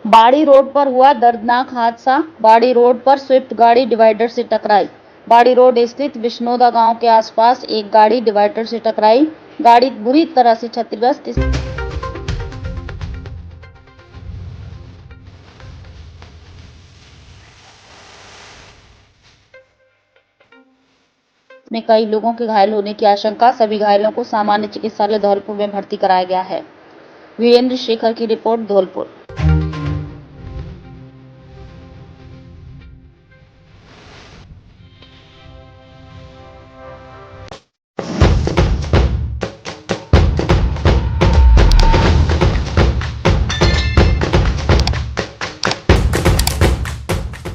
बाड़ी रोड पर हुआ दर्दनाक हादसा। बाड़ी रोड पर स्विफ्ट गाड़ी डिवाइडर से टकराई। बाड़ी रोड स्थित विष्णोदा गांव के आसपास एक गाड़ी डिवाइडर से टकराई। गाड़ी बुरी तरह से क्षतिग्रस्त में कई लोगों के घायल होने की आशंका। सभी घायलों को सामान्य चिकित्सालय धौलपुर में भर्ती कराया गया है। वीरेंद्र शेखर की रिपोर्ट, धौलपुर।